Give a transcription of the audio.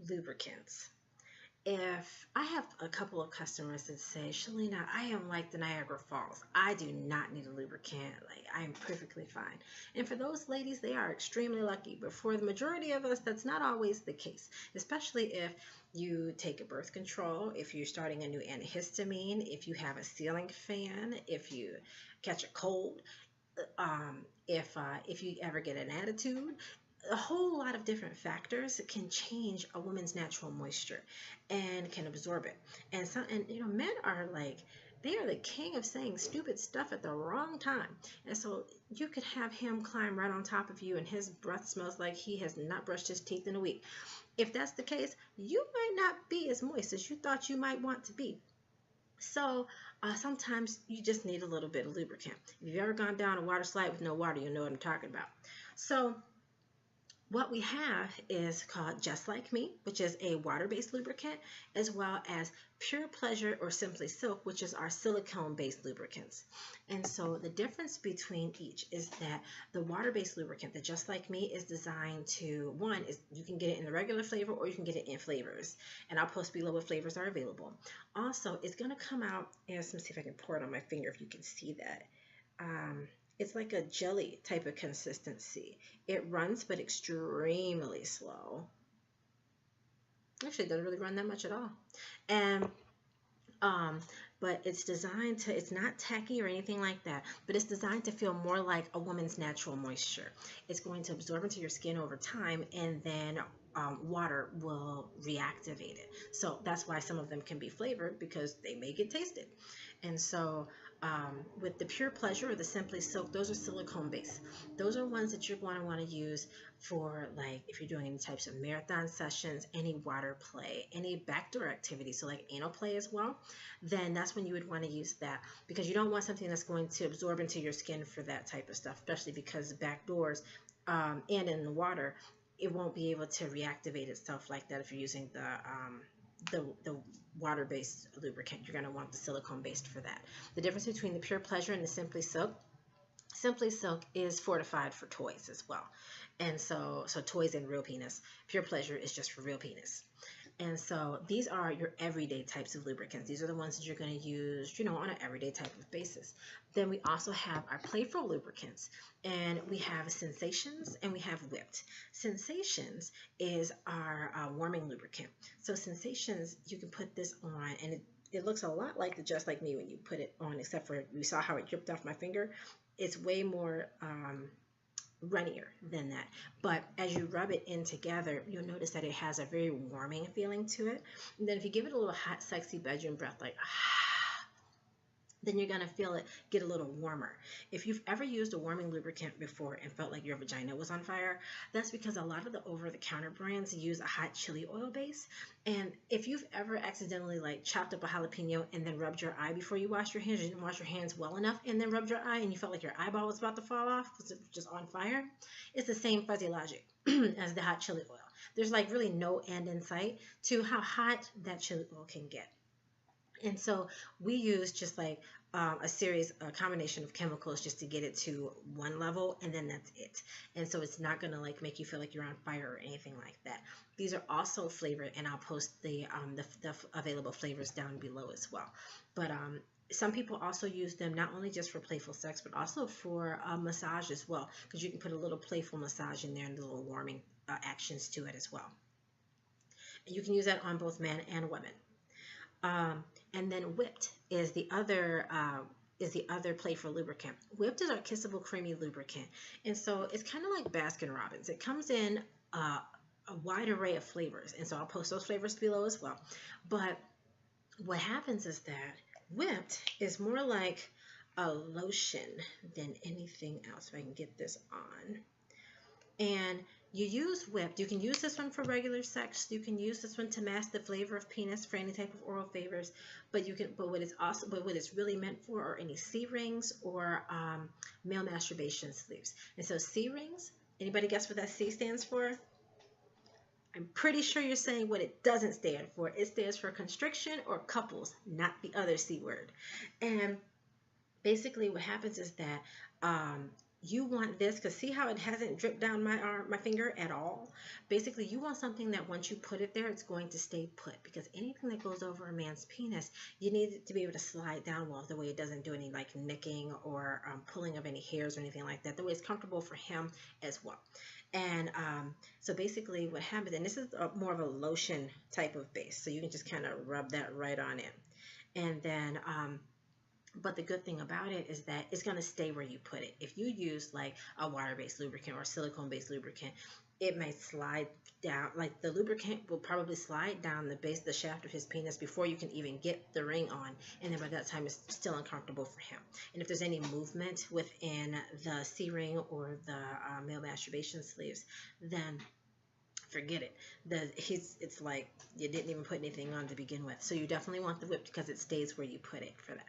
lubricants. If I have a couple of customers that say, Shalina, I am like the Niagara Falls. I do not need a lubricant. Like, I am perfectly fine. And for those ladies, they are extremely lucky. But for the majority of us, that's not always the case, especially if you take a birth control, if you're starting a new antihistamine, if you have a ceiling fan, if you catch a cold, if you ever get an attitude, a whole lot of different factors can change a woman's natural moisture and can absorb it. And men are like, they are the king of saying stupid stuff at the wrong time. And so you could have him climb right on top of you and his breath smells like he has not brushed his teeth in a week. If that's the case, you might not be as moist as you thought you might want to be. So sometimes you just need a little bit of lubricant. If you've ever gone down a water slide with no water, you know what I'm talking about. So what we have is called Just Like Me, which is a water-based lubricant, as well as Pure Pleasure or Simply Silk, which is our silicone-based lubricants. And so the difference between each is that the water-based lubricant, the Just Like Me, is designed to, one, is you can get it in the regular flavor or you can get it in flavors. And I'll post below what flavors are available. Also, it's going to come out, and let me see if I can pour it on my finger if you can see that. It's like a jelly type of consistency. It runs, but extremely slow. Actually, it doesn't really run that much at all. And but it's designed to, it's not tacky or anything like that, but it's designed to feel more like a woman's natural moisture. It's going to absorb into your skin over time, and then water will reactivate it. So that's why some of them can be flavored, because they may get tasted. And so with the Pure Pleasure or the Simply Silk, those are silicone based. Those are ones that you're going to want to use for, like, if you're doing any types of marathon sessions, any water play, any backdoor activity, so like anal play as well, then that's when you would want to use that, because you don't want something that's going to absorb into your skin for that type of stuff, especially because back doors and in the water, it won't be able to reactivate itself like that if you're using the water-based lubricant. You're going to want the silicone-based for that. The difference between the Pure Pleasure and the Simply Silk is fortified for toys as well. And so toys and real penis. Pure Pleasure is just for real penis. And so these are your everyday types of lubricants. These are the ones that you're going to use, on an everyday type of basis. Then we also have our playful lubricants, and we have Sensations and we have Whipped. Sensations is our warming lubricant. So Sensations, you can put this on, and it looks a lot like the Just Like Me when you put it on, except for you saw how it dripped off my finger. It's way more runnier than that, but as you rub it in together, you'll notice that it has a very warming feeling to it. And then if you give it a little hot, sexy bedroom breath, like then you're going to feel it get a little warmer. If you've ever used a warming lubricant before and felt like your vagina was on fire, that's because a lot of the over-the-counter brands use a hot chili oil base. And if you've ever accidentally like chopped up a jalapeno and then rubbed your eye before you washed your hands, you didn't wash your hands well enough, and then rubbed your eye and you felt like your eyeball was about to fall off because it was just on fire, it's the same fuzzy logic as the hot chili oil. There's like really no end in sight to how hot that chili oil can get. And so we use just like a combination of chemicals just to get it to one level, and then that's it. And so it's not going to like make you feel like you're on fire or anything like that. These are also flavored, and I'll post the available flavors down below as well. But some people also use them not only just for playful sex, but also for massage as well, because you can put a little playful massage in there and a little warming actions to it as well. And you can use that on both men and women. And then Whipped is the other playful lubricant. Whipped is our kissable creamy lubricant, and so it's kind of like Baskin Robbins. It comes in a wide array of flavors, and so I'll post those flavors below as well. But what happens is that Whipped is more like a lotion than anything else. If I can get this on. And you use Whipped. You can use this one for regular sex. You can use this one to mask the flavor of penis for any type of oral favors. But what it's really meant for are any C rings or male masturbation sleeves. And so C rings. Anybody guess what that C stands for? I'm pretty sure you're saying what it doesn't stand for. It stands for constriction or couples, not the other C word. And basically, what happens is that you want this, because see how it hasn't dripped down my arm, my finger at all. Basically, you want something that once you put it there, it's going to stay put, because anything that goes over a man's penis, you need it to be able to slide down well, the way it doesn't do any like nicking or pulling of any hairs or anything like that, the way it's comfortable for him as well. And so basically what happens, and this is more of a lotion type of base, so you can just kind of rub that right on in. And then but the good thing about it is that it's going to stay where you put it. If you use like a water-based lubricant or silicone-based lubricant, it may slide down. Like the lubricant will probably slide down the base, the shaft of his penis before you can even get the ring on. And then by that time, it's still uncomfortable for him. And if there's any movement within the C-ring or the male masturbation sleeves, then forget it. It's like you didn't even put anything on to begin with. So you definitely want the whip because it stays where you put it for that.